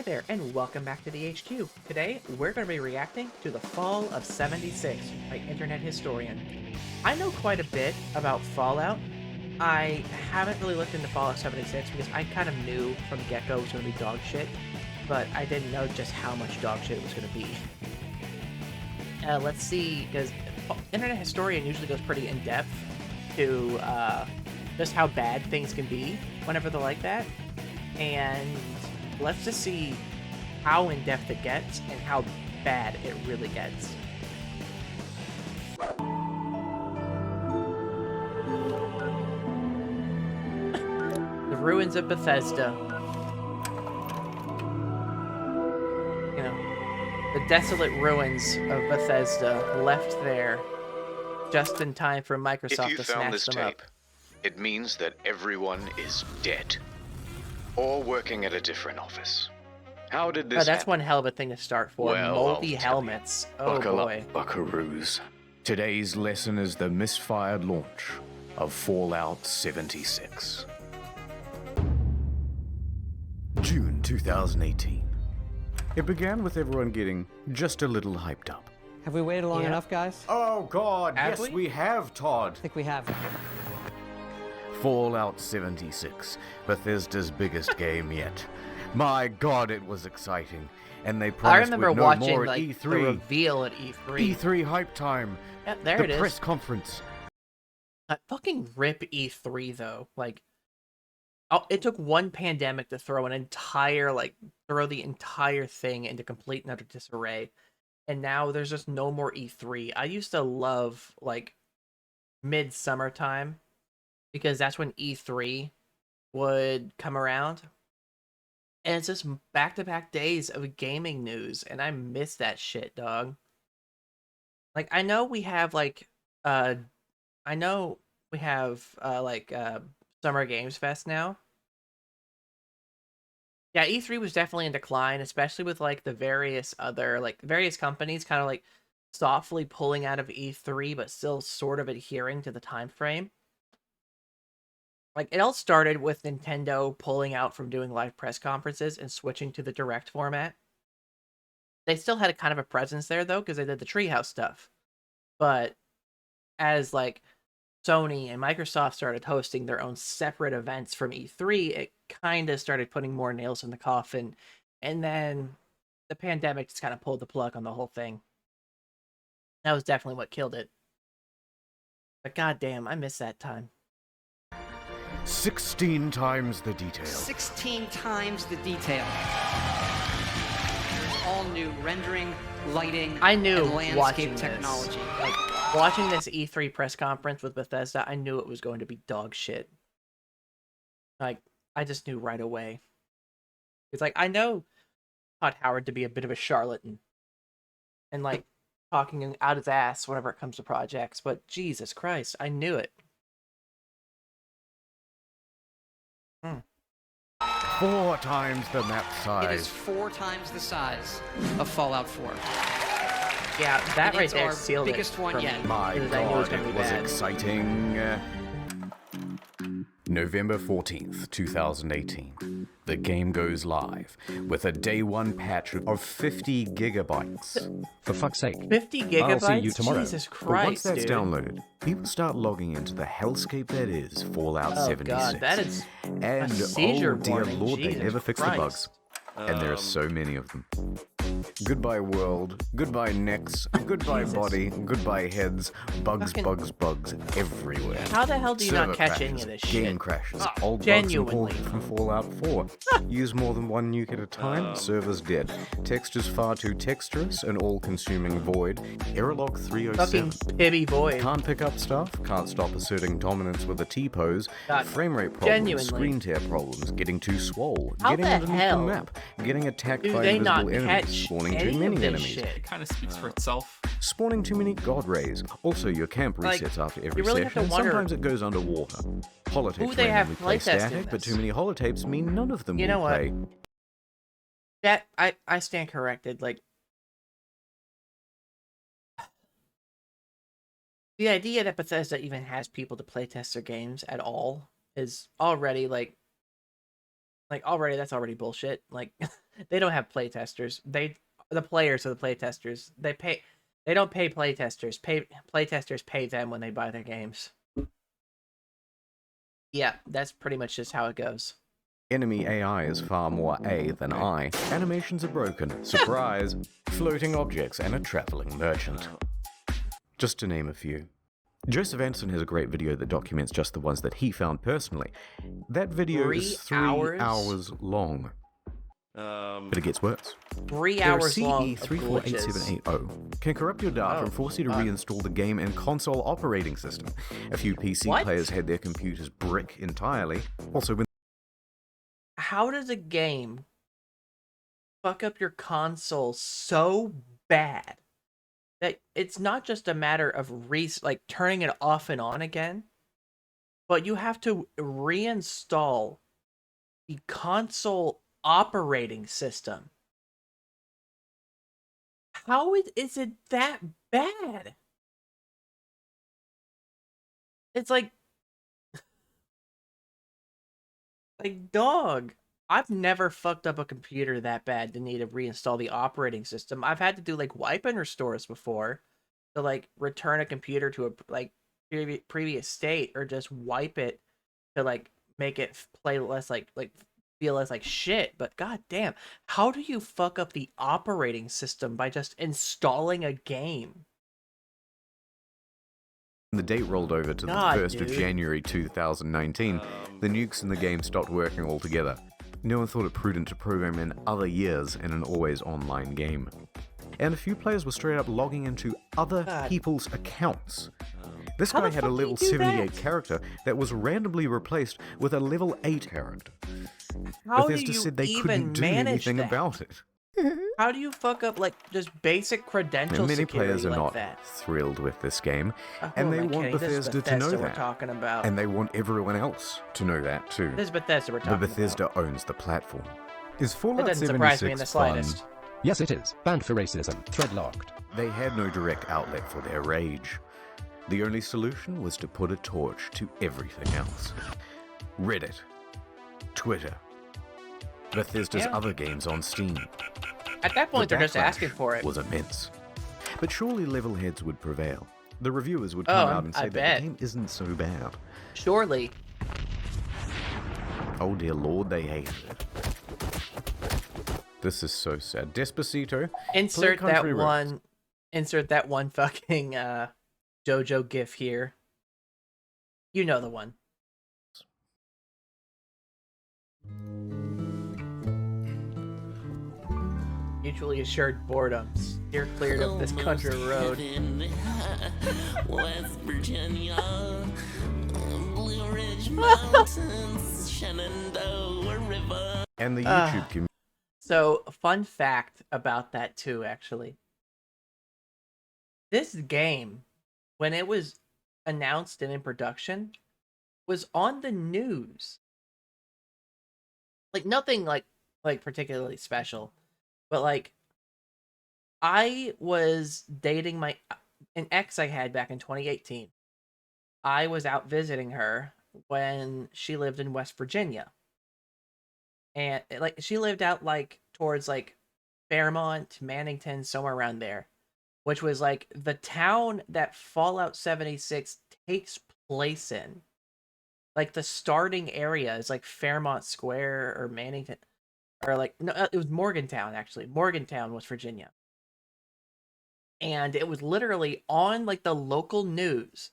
there, and welcome back to the HQ. Today, we're going to be reacting to the Fall of 76 by Internet Historian. I know quite a bit about Fallout. I haven't really looked into Fallout 76 because I kind of knew from the get-go it was going to be dog shit, but I didn't know just how much dog shit it was going to be. Let's see, because Internet Historian usually goes pretty in-depth to just how bad things can be whenever they're like that. And let's just see how in-depth it gets and how bad it really gets. The ruins of Bethesda. You know, the desolate ruins of Bethesda left there just in time for Microsoft to snatch them up. It means that everyone is dead. Or working at a different office. How did this that's happen? one hell of a thing to start for. Well, moldy helmets. Oh Buckle boy. up, buckaroos. Today's lesson is the misfired launch of Fallout 76. June 2018. It began with everyone getting just a little hyped up. Have we waited long enough, guys? Oh God, Have yes we? we have, Todd. I think we have. Fallout 76, Bethesda's biggest game yet. My God, it was exciting, and they I promised remember we'd know watching more at like the E3. reveal at E3. E3 hype time. Yep, there the it is. press conference. Fucking rip E3 though. Like, oh, it took one pandemic to throw the entire thing into complete and utter disarray, and now there's just no more E3. I used to love like midsummer time because that's when E3 would come around. And it's just back-to-back days of gaming news, and I miss that shit, dog. Like, I know we have, Summer Games Fest now. Yeah, E3 was definitely in decline, especially with, like, the various companies kind of, like, softly pulling out of E3, but still sort of adhering to the time frame. Like, it all started with Nintendo pulling out from doing live press conferences and switching to the direct format. They still had a kind of a presence there, though, because they did the Treehouse stuff. But as, like, Sony and Microsoft started hosting their own separate events from E3, it kind of started putting more nails in the coffin. And then the pandemic just kind of pulled the plug on the whole thing. That was definitely what killed it. But goddamn, I miss that time. 16 times the detail. 16 times the detail. There's all new rendering, lighting, I knew and landscape watching technology. Watching this E3 press conference with Bethesda, I knew it was going to be dog shit. Like, I just knew right away. It's like, I know Todd Howard to be a bit of a charlatan. And, like, talking out his ass whenever it comes to projects, but Jesus Christ, I knew it. 4 times the map size. It is 4 times the size of Fallout 4. Yeah, that And right it's there our sealed biggest it one for yet. me. My Because I knew it was God, going to it be was bad. exciting. November 14th, 2018. The game goes live with a day 1 patch of 50 gigabytes. For fuck's sake. 50 gigabytes? I'll see you tomorrow. Jesus But once Christ, that's dude. downloaded, people start logging into the hellscape that is Fallout Oh 76. God, that is and a seizure oh dear warning. lord, Jesus they never fix the bugs. Christ. And there are so many of them. Goodbye world, goodbye necks, goodbye Jesus. body, goodbye heads, bugs, Fucking- bugs everywhere. How the hell do you Server not catch crashes, any of this game shit? crashes, Ah, old genuinely. bugs imported from Fallout 4. Use more than one nuke at a time, server's dead. Text is far too texturous, an all-consuming void. Error log 307. Fucking Pibby Void. Can't pick up stuff, can't stop asserting dominance with a T-pose, God, frame rate problems, genuinely. screen tear problems, getting too swole, How getting the underneath hell the map, getting attacked do by they not invisible enemies, catch spawning any too many of this enemies, shit? Kind of speaks for itself. spawning too many god rays. Also, your camp Like, resets after every you really have session, to and wonder sometimes it goes underwater. Holotapes who they have randomly play playtested static, but this. too many holotapes mean none of them You will know what? play. That I stand corrected. Like, the idea that Bethesda even has people to playtest their games at all is already like Like already, that's already bullshit. Like they don't have playtesters. The players are the playtesters. They don't pay playtesters. Playtesters pay them when they buy their games. Yeah, that's pretty much just how it goes. Enemy AI is far more A than I. Animations are broken. Surprise! Floating objects and a traveling merchant. Just to name a few. Joseph Anson has a great video that documents just the ones that he found personally. That video is 3 hours long. But it gets worse. 3 hours long. CE348780 can corrupt your data and force you to reinstall the game and console operating system. A few PC players had their computers brick entirely. Also, when how does a game fuck up your console so bad that it's not just a matter of turning it off and on again, but you have to reinstall the console operating system? How is it that bad? It's like dog, I've never fucked up a computer that bad to need to reinstall the operating system. I've had to do like wipe and restores before to like return a computer to a like previous state, or just wipe it to like make it play less like feel less like shit. But god damn, how do you fuck up the operating system by just installing a game? the date rolled over to the 1st of January 2019, the nukes in the game stopped working altogether. No one thought it prudent to program in other years in an always online game. And a few players were straight up logging into other people's accounts. This guy had a level 78 character that was randomly replaced with a level 8 character. Bethesda said they couldn't do anything about it. How do you fuck up like just basic credentials? And many players are not thrilled with this game, and they want Bethesda to know that. And they want everyone else to know that too. This is Bethesda we're talking about. But Bethesda owns the platform. Is Fallout doesn't 76 surprise me in the fun? slightest. Yes, it is. Banned for racism. Thread locked. They had no direct outlet for their rage. The only solution was to put a torch to everything else. Reddit, Twitter, Bethesda's other games on Steam. At that point, they're just asking for it. Was immense. But surely level heads would prevail. The reviewers would come out and say that the game isn't so bad. Surely. Oh dear lord, they hated it. This is so sad. Despacito. Insert that one fucking JoJo gif here. You know the one. Mutually assured boredoms. You're cleared up this country road. West Virginia, Blue Ridge Mountains, Shenandoah River. And the YouTube community. So, fun fact about that too, actually. This game, when it was announced and in production, was on the news. Like nothing like particularly special. But like, I was dating an ex I had back in 2018. I was out visiting her when she lived in West Virginia. And like she lived out like towards like Fairmont, Mannington, somewhere around there, which was like the town that Fallout 76 takes place in. Like the starting area is like Fairmont Square or Mannington. Or like, no, it was Morgantown, actually. Morgantown, West Virginia. And it was literally on like the local news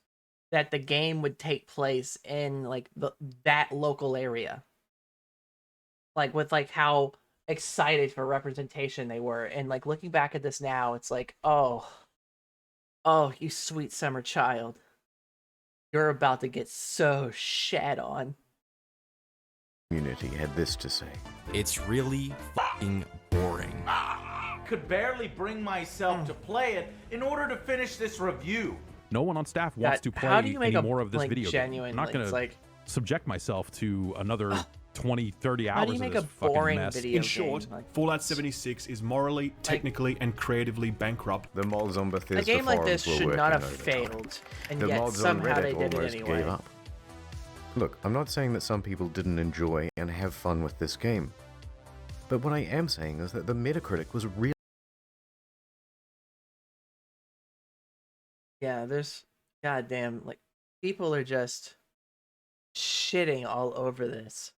that the game would take place in like that local area. Like with like how excited for representation they were. And like looking back at this now, it's like, oh, you sweet summer child. You're about to get so shat on. Community had this to say. It's really fucking boring. Could barely bring myself to play it in order to finish this review. No one on staff wants to play any more of this video game. I'm not going to subject myself to another 20, 30 hours how do you make of a this fucking boring mess. video In short, Fallout 76 is morally, technically, and creatively bankrupt. The mods on Bethesda a game like this forums were should not have working failed, and the yet mods on somehow Reddit they did it almost anyway. gave up. Look, I'm not saying that some people didn't enjoy and have fun with this game, but what I am saying is that the Metacritic was really... Yeah, there's goddamn, like, people are just shitting all over this.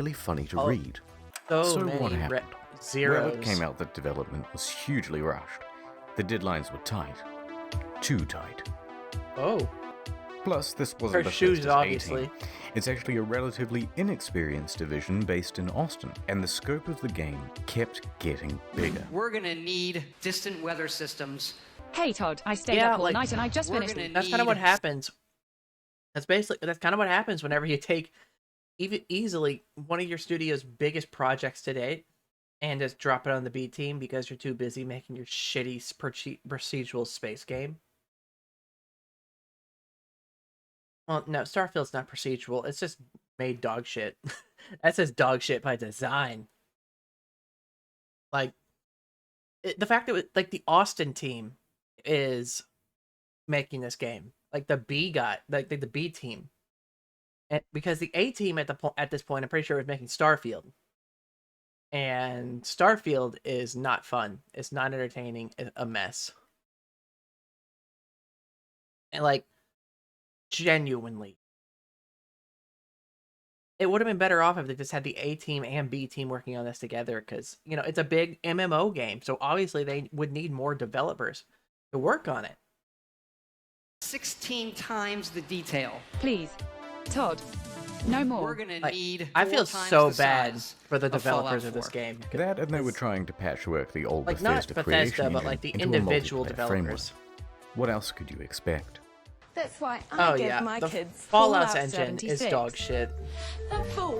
really funny to read. So what many happened? zeros. Well, it came out that development was hugely rushed. The deadlines were tight. Too tight. Oh. Plus, this wasn't the shoes, first obviously. A-team. It's actually a relatively inexperienced division based in Austin, and the scope of the game kept getting bigger. We're gonna need distant weather systems. Hey Todd, I stayed up all night and I just finished. That's kind of what happens. That's kind of what happens whenever you take even easily one of your studio's biggest projects to date and just drop it on the B team because you're too busy making your shitty procedural space game. Well, no, Starfield's not procedural. It's just made dog shit. That says dog shit by design. Like, the fact that like the Austin team is making this game, like the B guy, like the B team, and because the A team at this point, I'm pretty sure was making Starfield, and Starfield is not fun. It's not entertaining. It's a mess. And like, genuinely, it would have been better off if they just had the A team and B team working on this together, because, you know, it's a big MMO game, so obviously they would need more developers to work on it. 16 times the detail. Please, Todd, no more. We're gonna need. I feel 4 times so the bad size for the of developers Fallout of this 4. game. That, and they were trying to patchwork the old Like, not Bethesda creation Bethesda, but engine like the into a individual multiplayer developers. framework. What else could you expect? That's why I give yeah, my the kids Fallout's Fallout engine 76. is dog shit. A fool.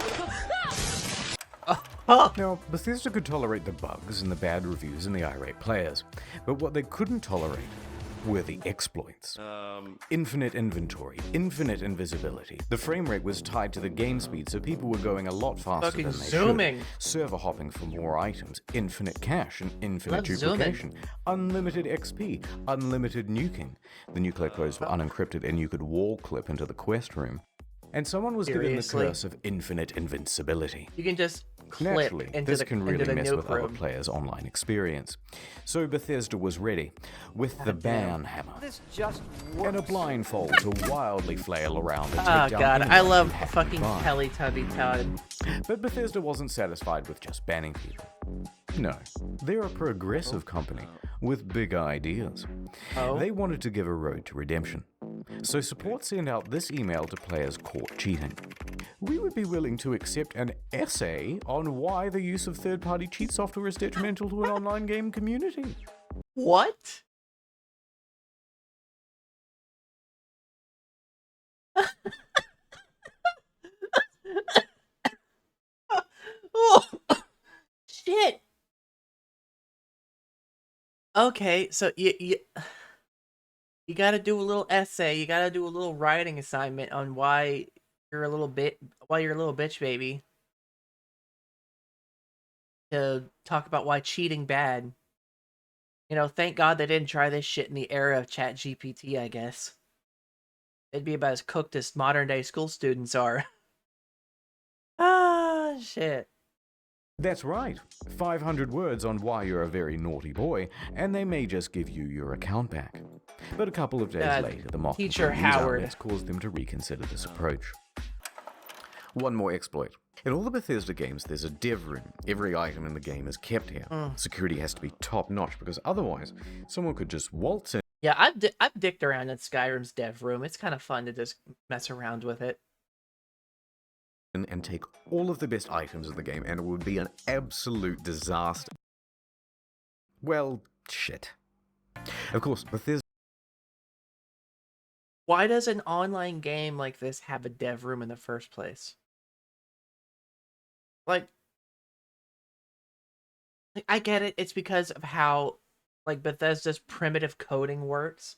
Now, Bethesda could tolerate the bugs and the bad reviews and the irate players, but what they couldn't tolerate were the exploits. Infinite inventory, infinite invisibility. The frame rate was tied to the game speed, so people were going a lot faster Fucking than they zooming. should. Server hopping for more items, infinite cache and infinite Love duplication, unlimited XP, unlimited nuking. The nuclear codes were unencrypted and you could wall clip into the quest room. And someone was given the Seriously? curse of infinite invincibility. You can just clip Naturally, into this the can into really the mess nuke with other room. players' online experience. So Bethesda was ready, with the ban hammer This just and a blindfold to wildly flail around and take Oh down god, anyone I who love happened fucking by. Teletubby Todd. But Bethesda wasn't satisfied with just banning people. No, they're a progressive company with big ideas. Oh? They wanted to give a road to redemption. So support sent out this email to players caught cheating. We would be willing to accept an essay on why the use of third-party cheat software is detrimental to an online game community. What? Oh, shit. Okay, so you got to do a little essay. You got to do a little writing assignment on why you're a little bitch baby. To talk about why cheating bad. You know, thank God they didn't try this shit in the era of ChatGPT, I guess. They'd be about as cooked as modern day school students are. Ah, shit. That's right. 500 words on why you're a very naughty boy, and they may just give you your account back. But a couple of days later, the mock Teacher news Howard outlets caused them to reconsider this approach. One more exploit. In all the Bethesda games, there's a dev room. Every item in the game is kept here. Security has to be top-notch, because otherwise, someone could just waltz in. Yeah, I've dicked around in Skyrim's dev room. It's kind of fun to just mess around with it. And take all of the best items of the game, and it would be an absolute disaster. Well, shit. Of course, Bethesda... Why does an online game like this have a dev room in the first place? Like I get it. It's because of how, like, Bethesda's primitive coding works,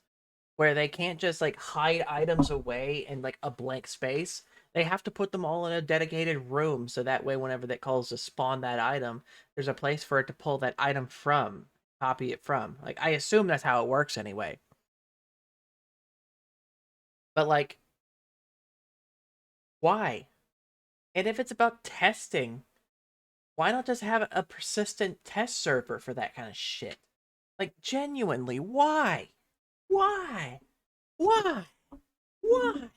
where they can't just, like, hide items away in, like, a blank space. They have to put them all in a dedicated room, so that way whenever that calls to spawn that item, there's a place for it to pull that item from, copy it from. Like, I assume that's how it works anyway. But, like, Why? And if it's about testing, why not just have a persistent test server for that kind of shit? Like, genuinely, why? Why? Why? Why?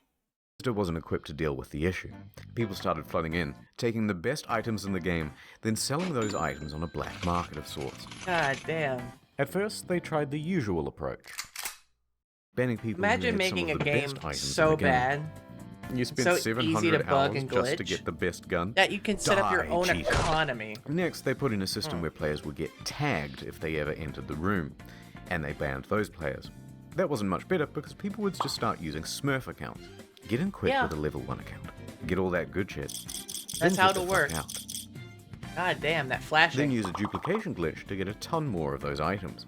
Bethesda wasn't equipped to deal with the issue. People started flooding in, taking the best items in the game, then selling those items on a black market of sorts. God damn. At first, they tried the usual approach. Banning people Imagine making a game so bad, you spent so 700 easy to bug hours and just to glitch, get the best gun, that you can set up your own cheater. economy. Next, they put in a system where players would get tagged if they ever entered the room, and they banned those players. That wasn't much better because people would just start using Smurf accounts. Get in quick with a level 1 account. Get all that good shit. That's how it'll work. God damn, that flashing. Then use a duplication glitch to get a ton more of those items.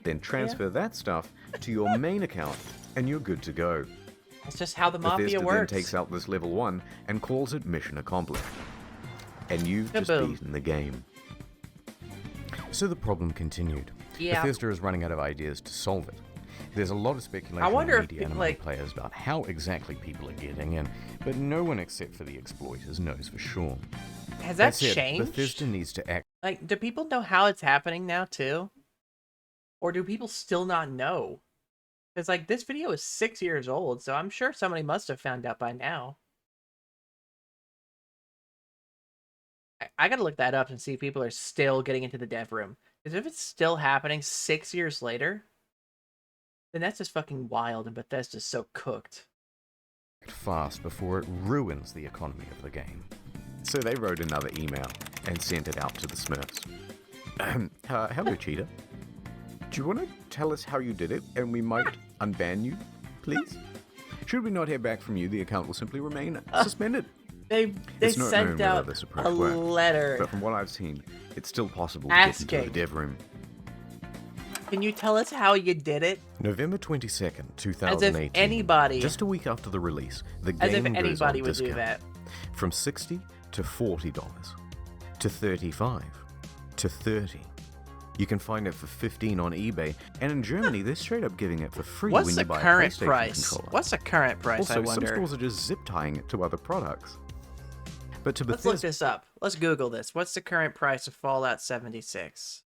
Then transfer that stuff to your main account, and you're good to go. That's just how the Mafia Bethesda works. then takes out this level 1 and calls it mission accomplished. And you've just beaten the game. So the problem continued. Bethesda is running out of ideas to solve it. There's a lot of speculation in the media and among players about how exactly people are getting in, but no one except for the exploiters knows for sure. Has that changed? Bethesda needs to act. Like, do people know how it's happening now too? Or do people still not know? Because, like, this video is 6 years old, so I'm sure somebody must have found out by now. I gotta look that up and see if people are still getting into the dev room. Because if it's still happening 6 years later, then that's just fucking wild, and Bethesda's so cooked. Fast before it ruins the economy of the game. So they wrote another email and sent it out to the Smurfs. Hello, Cheetah. Do you want to tell us how you did it, and we might unban you, please? Should we not hear back from you, the account will simply remain suspended. They sent out a letter. But from what I've seen, it's still possible to get into the dev room. Can you tell us how you did it? November 22nd, 2018. As if anybody... Just a week after the release, the game As if anybody goes on would discount. do that. From $60 to $40, to $35, to $30. You can find it for $15 on eBay, and in Germany, they're straight up giving it for free when you buy a PlayStation controller. What's the current price, I Also, wonder? some stores are just zip tying it to other products. But to Let's Bethesda... look this up. Let's Google this. What's the current price of Fallout 76?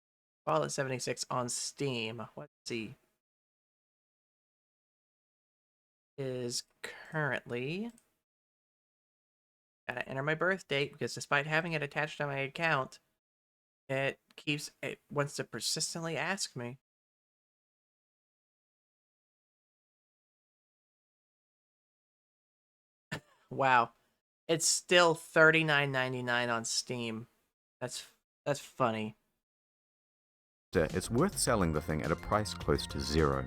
Fallout 76 on Steam. Let's see. Is currently... Gotta enter my birth date, because despite having it attached to my account, it wants to persistently ask me. Wow. It's still $39.99 on Steam. That's funny. It's worth selling the thing at a price close to zero,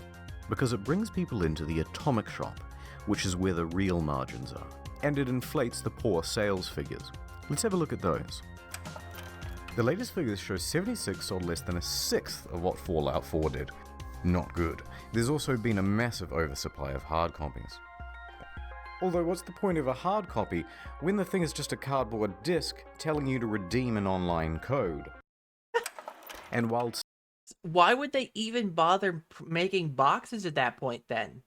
because it brings people into the atomic shop, which is where the real margins are, and it inflates the poor sales figures. Let's have a look at those. The latest figures show 76 sold less than a sixth of what Fallout 4 did. Not good. There's also been a massive oversupply of hard copies. Although, what's the point of a hard copy when the thing is just a cardboard disc telling you to redeem an online code? And while... Why would they even bother making boxes at that point then?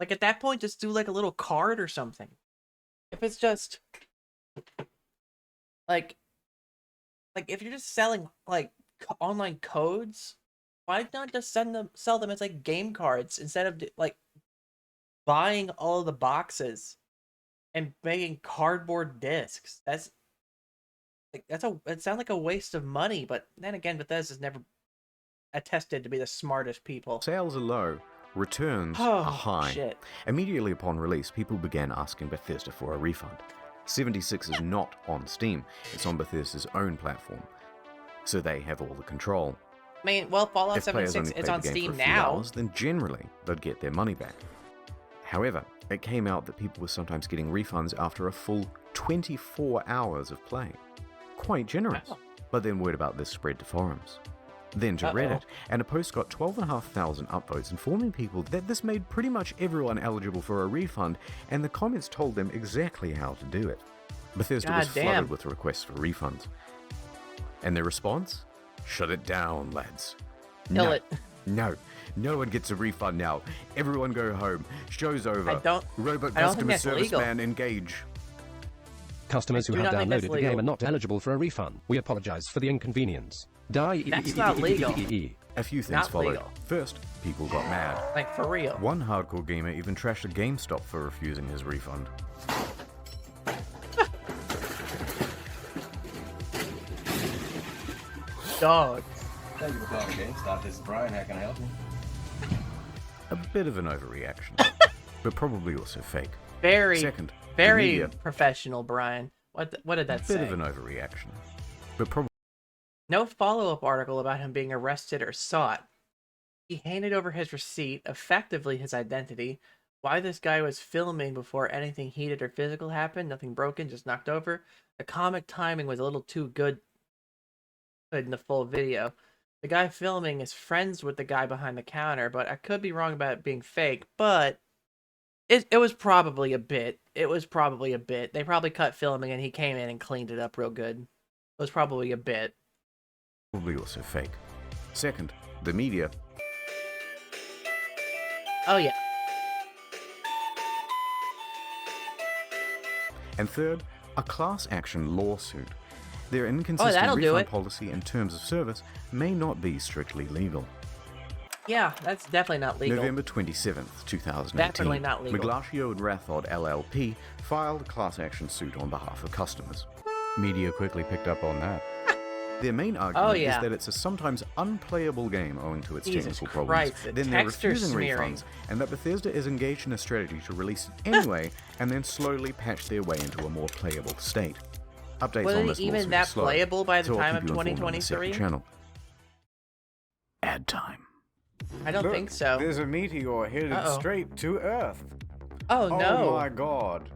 Like, at that point, just do like a little card or something. If it's just... Like if you're just selling, like, online codes, why not just sell them as, like, game cards instead of, like, buying all of the boxes and making cardboard discs? It sounds like a waste of money, but then again, Bethesda's never attested to be the smartest people. Sales are low, returns are high. Shit. Immediately upon release, people began asking Bethesda for a refund. 76 is not on Steam, it's on Bethesda's own platform, so they have all the control. I mean, well, Fallout 76 is on Steam now. Hours, then generally they'd get their money back. However, it came out that people were sometimes getting refunds after a full 24 hours of play. Quite generous. Wow. But then word about this spread to forums. Then to Reddit, and a post got 12,500 upvotes informing people that this made pretty much everyone eligible for a refund, and the comments told them exactly how to do it. Bethesda was flooded with requests for refunds. And their response? Shut it down, lads. Kill it. No. No one gets a refund now. Everyone go home. Show's over. Robot I don't think customer that's service legal. man engage. Customers who do have not think that's downloaded the legal. game are not eligible for a refund. We apologize for the inconvenience. That's not legal. A few things Not followed. legal. First, people got mad. Like, for real. One hardcore gamer even trashed a GameStop for refusing his refund. Dog. Thank you for calling GameStop. This is Brian. How can I help you? A bit of an overreaction, but probably also fake. Very, Second, very media. professional, Brian. What did that say? A bit of an overreaction, but probably. No follow-up article about him being arrested or sought. He handed over his receipt, effectively his identity. Why this guy was filming before anything heated or physical happened, nothing broken, just knocked over. The comic timing was a little too good in the full video. The guy filming is friends with the guy behind the counter, but I could be wrong about it being fake, but it was probably a bit. It was probably a bit. They probably cut filming and he came in and cleaned it up real good. It was probably a bit. Probably also fake. Second, the media. Oh yeah. And third, a class action lawsuit. Their that'll inconsistent do refund it. policy and terms of service may not be strictly legal. Yeah, that's definitely not legal. November 27th, 2018. Definitely not legal. Miglatio and Rathod LLP filed a class action suit on behalf of customers. Media quickly picked up on that. Their main argument is that it's a sometimes unplayable game owing to its technical problems. Then they're refusing refunds, and that Bethesda is engaged in a strategy to release it anyway, and then slowly patch their way into a more playable state. Updates Was on it this even lawsuit that are slow, playable by the so I'll time keep of you informed on the second 2023? channel. Ad time. I don't think so. There's a meteor headed straight to Earth. Oh no. Oh my god.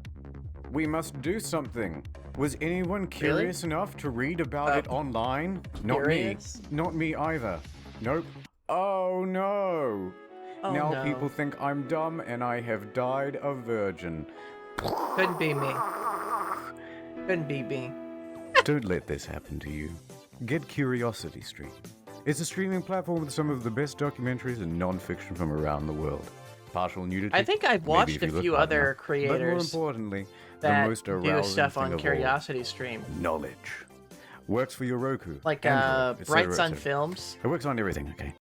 We must do something. Was anyone curious enough to read about it online? Not Curious? me. Not me either. Nope. Oh no. Oh, now no. people think I'm dumb and I have died a virgin. Couldn't be me. Couldn't be me. Don't let this happen to you. Get Curiosity Stream. It's a streaming platform with some of the best documentaries and non-fiction from around the world. Partial nudity. I think I've maybe watched if a you look few hard other enough. creators But more importantly, the that most do arousing stuff thing on of Curiosity Stream. all, knowledge. Works for your Roku, Like Android, etc., Bright Sun etc. Films. It works on everything, okay?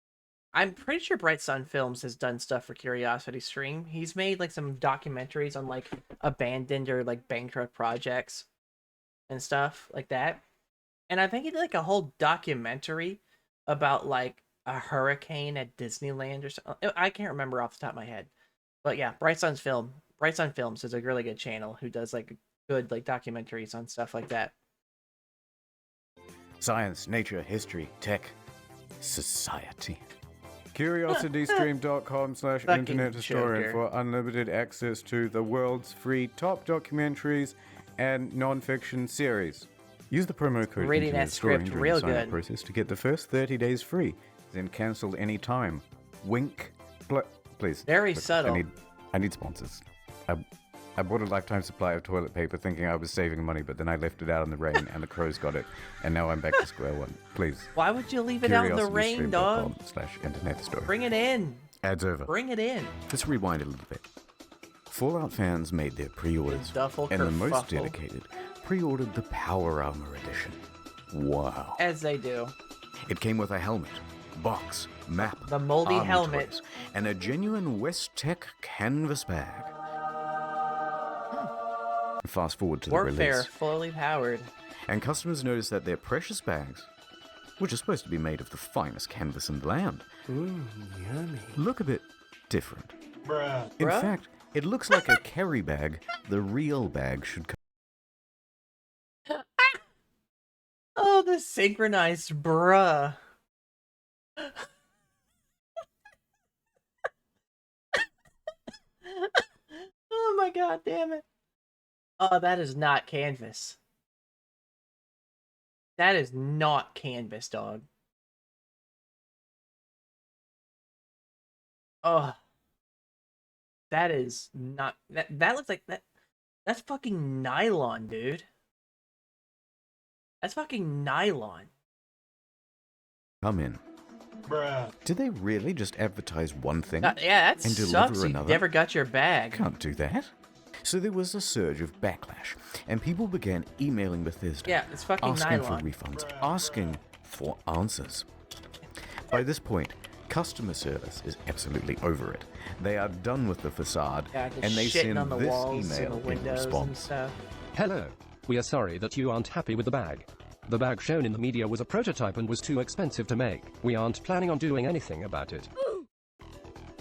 I'm pretty sure Bright Sun Films has done stuff for Curiosity Stream. He's made like some documentaries on like abandoned or like bankrupt projects and stuff like that. And I think he did like a whole documentary about like a hurricane at Disneyland or something. I can't remember off the top of my head. But yeah, Bright Sun Films is a really good channel who does like good like documentaries on stuff like that. Science, nature, history, tech, society. CuriosityStream.com/internet historian for unlimited access to the world's free top documentaries and non-fiction series. Use the promo code Reading that InternetHistorian script during real the sign-up good. process to get the first 30 days free, then cancelled any time. Wink. Please. Very Look, subtle. I need sponsors. I bought a lifetime supply of toilet paper thinking I was saving money, but then I left it out in the rain and the crows got it, and now I'm back to square one. Please. Why would you leave it out in the rain, dog? CuriosityStream.com/internethistorian. Bring it in. Ads over. Bring it in. Let's rewind a little bit. Fallout fans made their pre-orders, Duffel and the most kerfuffle. dedicated pre-ordered the Power Armor Edition. Wow. As they do. It came with a helmet, box, map, The moldy armor helmet. toys, and a genuine West Tech canvas bag. Fast forward to the Warfare release, fully powered. and customers noticed that their precious bags, which are supposed to be made of the finest canvas in the land, look a bit different. In Bruh? fact, it looks like a carry bag the real bag should come. Oh, the synchronized bruh. Oh my god, damn it. Oh, that is not canvas. That is not canvas, dog. Oh. That is not that looks like that's fucking nylon, dude. That's fucking nylon. Come in. Did they really just advertise one thing yeah, that and sucks. deliver another? You never got your bag. Can't do that. So there was a surge of backlash, and people began emailing Bethesda, yeah, it's fucking asking nylon. for refunds, asking for answers. By this point, customer service is absolutely over it. They are done with the facade, Yeah, and they send on the this walls and email the in windows and response. stuff. Hello. We are sorry that you aren't happy with the bag. The bag shown in the media was a prototype and was too expensive to make. We aren't planning on doing anything about it.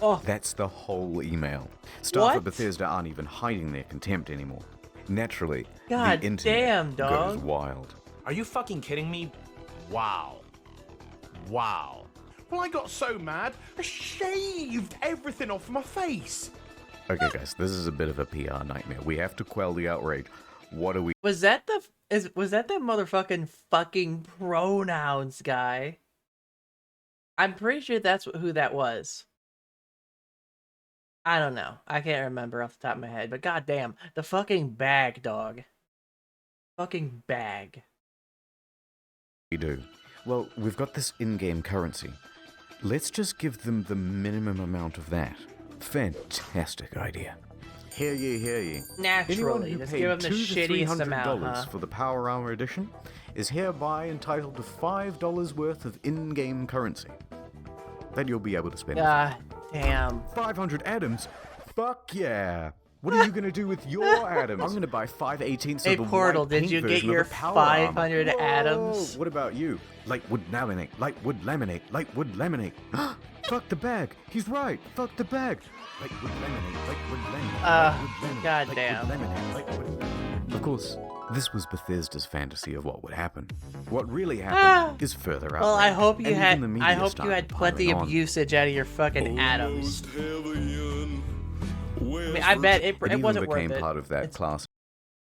Oh, That's the whole email. Staff at Bethesda aren't even hiding their contempt anymore. Naturally, God the internet damn, dog. goes wild. Are you fucking kidding me? Wow. Wow. Well, I got so mad, I shaved everything off my face. Okay, guys, this is a bit of a PR nightmare. We have to quell the outrage. What are we? was that the motherfucking fucking pronouns guy? I'm pretty sure that's who that was. I don't know. I can't remember off the top of my head, but goddamn, the fucking bag, dog. Fucking bag. We do. Well, we've got this in-game currency. Let's just give them the minimum amount of that. Fantastic idea. Hear ye, hear ye. Naturally, Anyone who let's paid give them the $200 to shittiest $300 amount, huh? for the Power Armor Edition is hereby entitled to $5 worth of in-game currency that you'll be able to spend. God damn. 500 atoms? Fuck yeah! What are you gonna do with your atoms? I'm gonna buy 5/18 Hey, of the Portal, white did paint you get version of your the Power Armor. 500 Whoa, atoms? What about you? Lightwood laminate, lightwood laminate, lightwood laminate. Fuck the bag. He's right. Fuck the bag. Lightwood laminate, lightwood laminate. lightwood laminate, goddamn. lightwood laminate, lightwood. Of course, this was Bethesda's fantasy of what would happen. What really happened is further out. Well, I hope you had plenty of usage out of your fucking atoms. I mean, I bet it even wasn't worth became it. part of that class.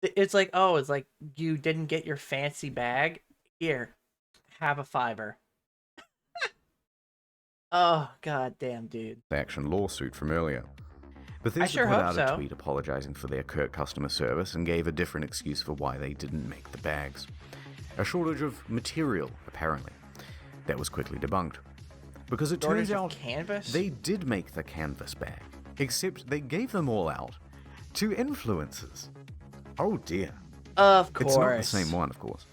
It's like, oh, it's like you didn't get your fancy bag. Here, have a fiver. Oh, goddamn, dude. Action lawsuit from earlier. Bethesda sure put hope out so. a tweet apologizing for their curt customer service and gave a different excuse for why they didn't make the bags. A shortage of material, apparently. That was quickly debunked. Because it turns out canvas? they did make the canvas bag, except they gave them all out to influencers. Oh dear. Of course. It's not the same one, of course,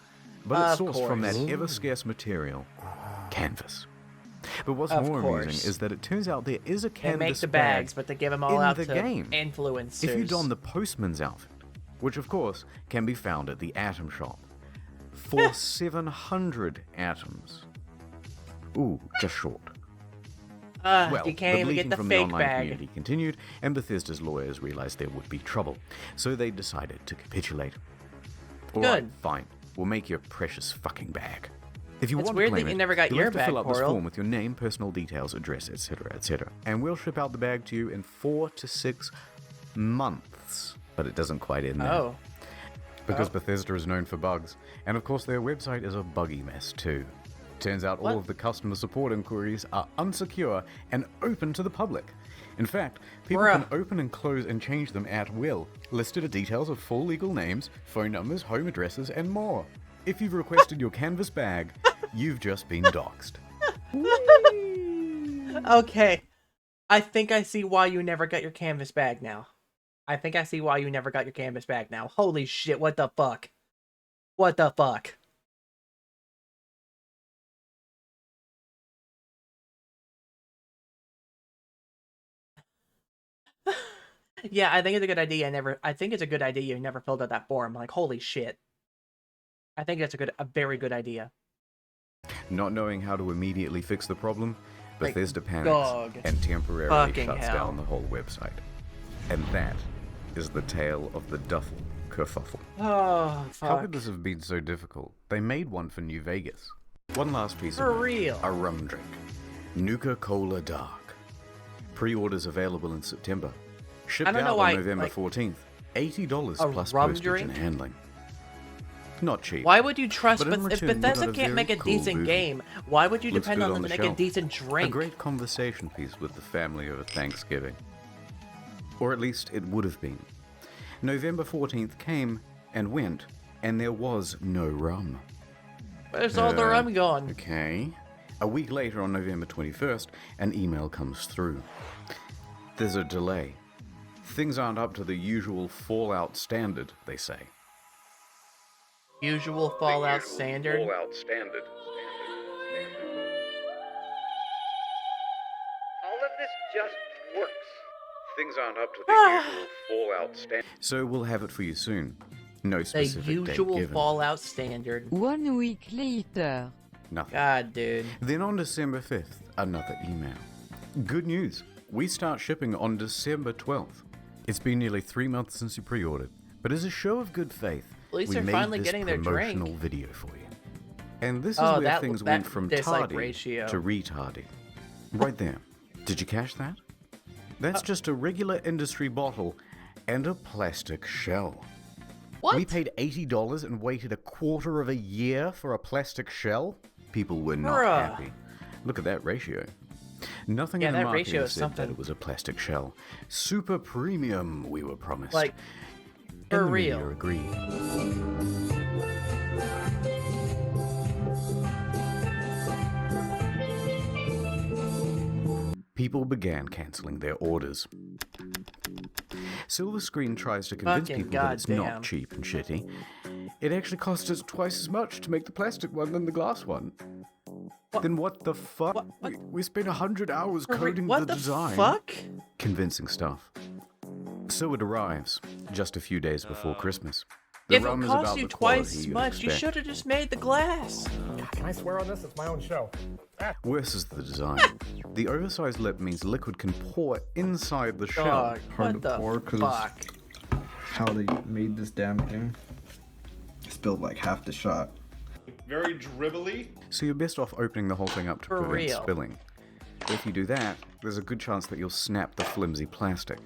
but it's Of sourced from that course. ever-scarce material, canvas. But what's Of more course. amusing is that it turns out there is a They canvas make the bag bags, but they give them all in out the to game. influencers. If you don the postman's outfit, which of course can be found at the Atom Shop, for 700 atoms. Ooh, just short. Well, you can't the even get bleating the from fake the online bag. community continued, and Bethesda's lawyers realized there would be trouble, so they decided to capitulate. All right, Good. fine. We'll make your precious fucking bag. If you It's want weird to that claim you it, never got you'll your have to bag, fill out this Portal. form with your name, personal details, address, etc., etc., and we'll ship out the bag to you in 4 to 6 months. But it doesn't quite end there. Oh. Because Bethesda is known for bugs, and of course their website is a buggy mess too. Turns out all of the customer support inquiries are unsecure and open to the public. In fact, people can open and close and change them at will. Listed are details of full legal names, phone numbers, home addresses, and more. If you've requested your canvas bag, you've just been doxxed. Okay. I think I see why you never got your canvas bag now. I think I see why you never got your canvas bag now. Holy shit, what the fuck? What the fuck? Yeah, I think it's a good idea. I think it's a good idea you never filled out that form. Like, holy shit. I think that's a very good idea. Not knowing how to immediately fix the problem, Like, Bethesda panics dog. and temporarily Fucking shuts hell. down the whole website. And that is the tale of the duffel kerfuffle. Oh, fuck. How could this have been so difficult? They made one for New Vegas. One last piece For of news. real. A rum drink. Nuka-Cola Dark. Pre-orders available in September. Shipped I don't out know on why, November like, 14th. $80 a plus rum postage drink? and handling. Not cheap. Why would you trust, But in if return, you Bethesda got a can't very make a cool decent movie. game, why would you Looks depend good on on them to the make a shelf. decent A drink? great conversation piece with the family over Thanksgiving. Or at least it would have been. November 14th came and went, and there was no rum. Where's all the rum gone? Okay. A week later, on November 21st, an email comes through. There's a delay. Things aren't up to the usual Fallout standard, they say. Usual Fallout standard? Fallout standard. All of this just works. Things aren't up to the usual Fallout standard. So we'll have it for you soon. No specific date given. The usual Fallout standard. 1 week later. Nothing. God, dude. Then on December 5th, another email. Good news. We start shipping on December 12th. It's been nearly 3 months since you pre-ordered, but as a show of good faith, at least we they're made finally this getting their promotional drink. video for you. And this is where things went from tardy ratio to retardy. Right there. Did you catch that? That's just a regular industry bottle and a plastic shell. What? We paid $80 and waited a quarter of a year for a plastic shell? People were not happy. Look at that ratio. Nothing in the marketing said that it was a plastic shell. Super premium, we were promised. Like, for real. And the media agreed. People began cancelling their orders. Silver Screen tries to convince people that it's not cheap and shitty. It actually costs us twice as much to make the plastic one than the glass one. Then what the fuck? We spent 100 hours coding the design. What the fuck? Convincing stuff. So it arrives, just a few days before Christmas. If it costs you twice as much, you should have just made the glass. Can I swear on this? It's my own show. Worse is the design. The oversized lip means liquid can pour inside the shell. Hard to pour because how they made this damn thing. Spilled like half the shot. Very dribbly. So you're best off opening the whole thing up to prevent spilling. If you do that, there's a good chance that you'll snap the flimsy plastic.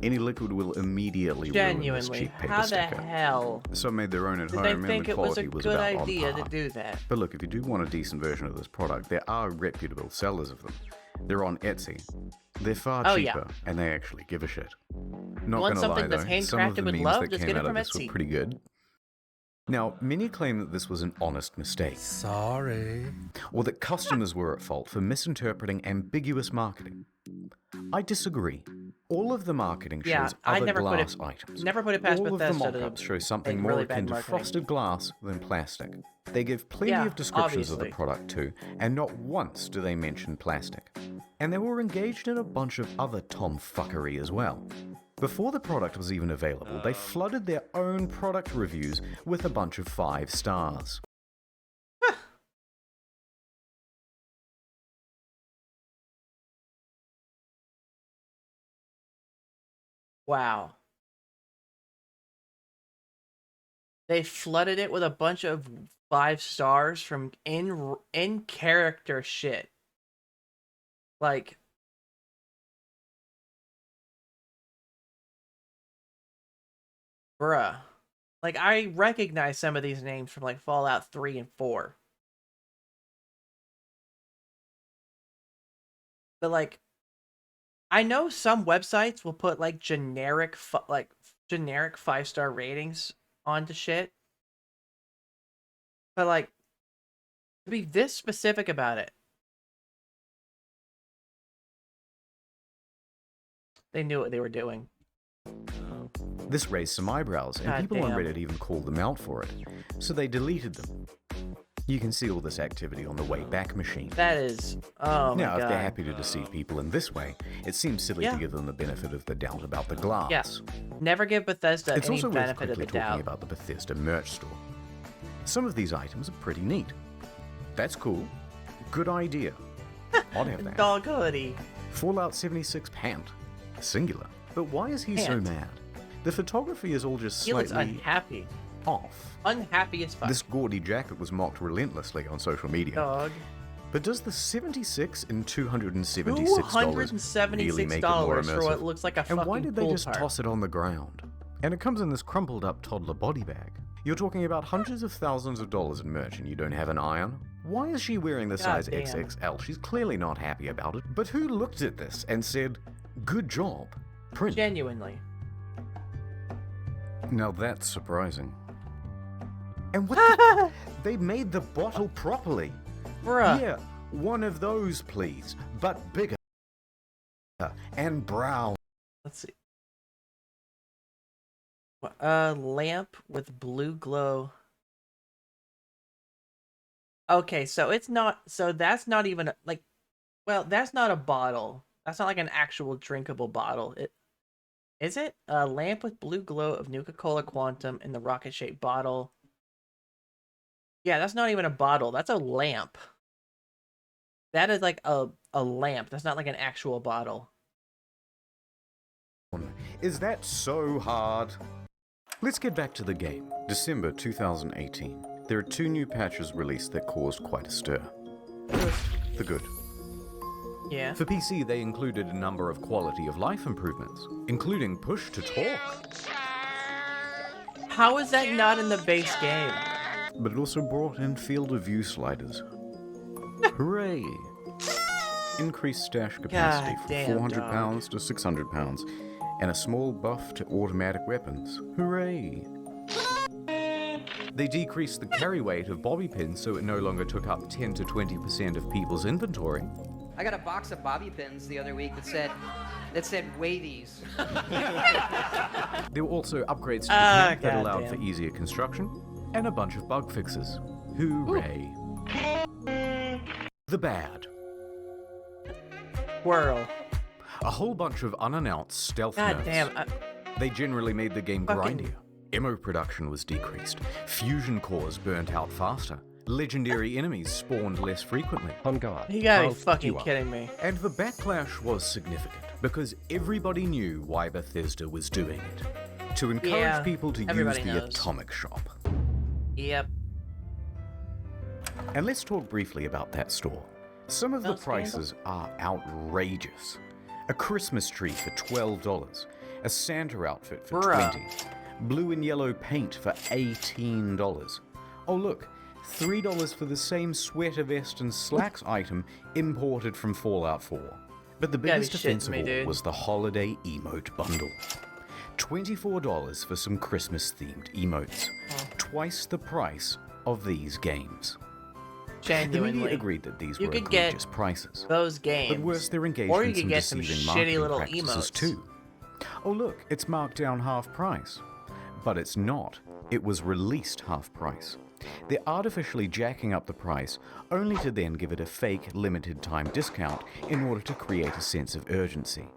Any liquid will immediately ruin this cheap paper how sticker. the hell? Some made their own at home, Did they and think the it was a quality was good about on idea par. to do that? But look, if you do want a decent version of this product, there are reputable sellers of them. They're on Etsy. They're far cheaper, and they actually give a shit. Not gonna lie though, some of the memes that came out of this were pretty good. Now, many claim that this was an honest mistake. Sorry. Or that customers were at fault for misinterpreting ambiguous marketing. I disagree. All of the marketing shows other glass items. Never put it past All Bethesda of the mock-ups show something more akin to frosted glass than plastic. They give plenty of descriptions of the product too, and not once do they mention plastic. And they were engaged in a bunch of other tomfuckery as well. Before the product was even available, they flooded their own product reviews with a bunch of 5 stars. Wow. They flooded it with a bunch of 5 stars from in character shit. Like, bruh. Like, I recognize some of these names from like Fallout 3 and 4. But like, I know some websites will put like generic 5-star ratings onto shit. But like, to be this specific about it. They knew what they were doing. This raised some eyebrows, and people on Reddit even called them out for it. So they deleted them. You can see all this activity on the Wayback Machine. That is, oh my Now, God. if they're happy to deceive people in this way, it seems silly to give them the benefit of the doubt about the glass. Yeah. Never give Bethesda It's any also worth benefit of quickly the talking doubt. about the Bethesda merch store. Some of these items are pretty neat. That's cool. Good idea. I'd have that. Dog hoodie. Fallout 76 pant. Singular. But why is he so mad? The photography is all just He looks slightly unhappy. off. Unhappy as fuck. This gaudy jacket was mocked relentlessly on social media. Dog. But does the 76 and $276 really make it more for what immersive? looks like a fucking And why did they pool just cart? toss it on the ground? And it comes in this crumpled up toddler body bag. You're talking about hundreds of thousands of dollars in merch and you don't have an iron? Why is she wearing the size damn. XXL? She's clearly not happy about it. But who looked at this and said, good job, print? Genuinely. Now that's surprising. And what the They made the bottle properly. Bruh. Yeah, One of those, please, but bigger and brown. Let's see. Lamp with blue glow. Okay, so it's not. So that's not even like. Well, that's not a bottle. That's not like an actual drinkable bottle. Is it? A lamp with blue glow of Nuka-Cola Quantum in the rocket-shaped bottle. Yeah, that's not even a bottle. That's a lamp. That is like a lamp. That's not like an actual bottle. Is that so hard? Let's get back to the game. December 2018. There are 2 new patches released that caused quite a stir. First, the good. Yeah. For PC, they included a number of quality of life improvements, including push to talk. How is that not in the base game? But it also brought in field of view sliders. Hooray! Increased stash capacity from £400 to £600, and a small buff to automatic weapons. Hooray! They decreased the carry weight of bobby pins so it no longer took up 10 to 20% of people's inventory. I got a box of bobby pins the other week that said weigh these. There were also upgrades to the tank that allowed for easier construction, and a bunch of bug fixes. Hooray! The bad. Whirl. A whole bunch of unannounced stealth nerfs. Damn. They generally made the game grindier. Ammo production was decreased. Fusion cores burnt out faster. Legendary enemies spawned less frequently. On guard. You gotta be fucking kidding me. And the backlash was significant, because everybody knew why Bethesda was doing it. To encourage people to use the atomic shop. Yep. And let's talk briefly about that store. Some of the prices are outrageous. A Christmas tree for $12, a Santa outfit for $20, blue and yellow paint for $18. Oh look, $3 for the same sweater vest and slacks item imported from Fallout 4. But the biggest offense of all was the holiday emote bundle. $24 for some Christmas-themed emotes. Twice the price of these games. Genuinely. The media agreed that these were egregious prices. Those games. But worse, their engagements and some deceiving shitty little marketing practices emotes too. Oh look, it's marked down half price. But it's not. It was released half price. They're artificially jacking up the price, only to then give it a fake limited time discount in order to create a sense of urgency.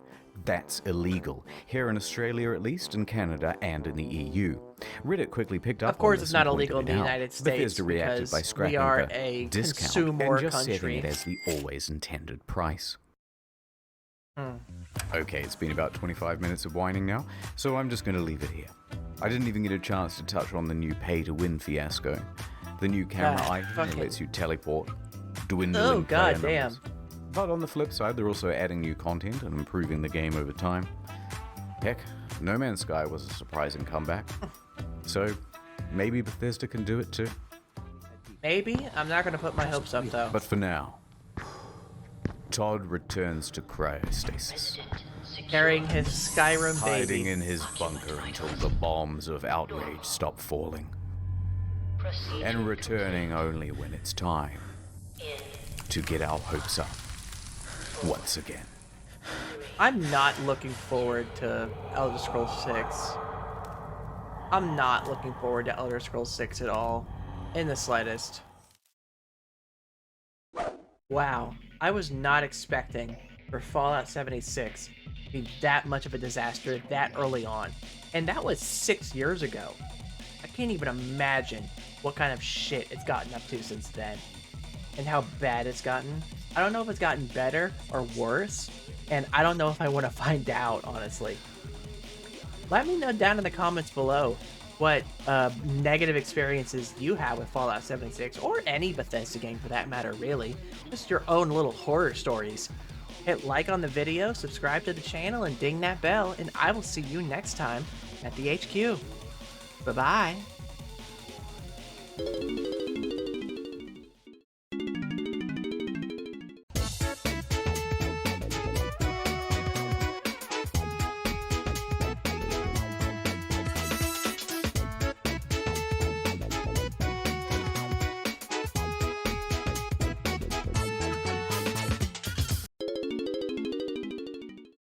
That's illegal, here in Australia at least, in Canada and in the EU. Reddit quickly picked up on this. Of course it's not illegal in the United States Bethesda reacted by scrapping we are the a discount consumer and just country. setting it as the always intended price. Okay, it's been about 25 minutes of whining now, so I'm just going to leave it here. I didn't even get a chance to touch on the new pay-to-win fiasco. The new camera item that lets you teleport, dwindling player numbers. But on the flip side, they're also adding new content and improving the game over time. Heck, No Man's Sky was a surprising comeback. So, maybe Bethesda can do it too. Maybe? I'm not going to put my hopes up though. But for now, Todd returns to cryostasis. Carrying his Skyrim baby. Hiding in his bunker until the bombs of outrage stop falling. And returning only when it's time to get our hopes up once again. I'm not looking forward to Elder Scrolls 6. I'm not looking forward to Elder Scrolls 6 at all. In the slightest. Wow. I was not expecting for Fallout 76 to be that much of a disaster that early on. And that was 6 years ago. I can't even imagine what kind of shit it's gotten up to since then. And how bad it's gotten. I don't know if it's gotten better or worse. And I don't know if I want to find out, honestly. Let me know down in the comments below what negative experiences you have with Fallout 76, or any Bethesda game for that matter, really. Just your own little horror stories. Hit like on the video, subscribe to the channel, and ding that bell, and I will see you next time at the HQ. Bye-bye.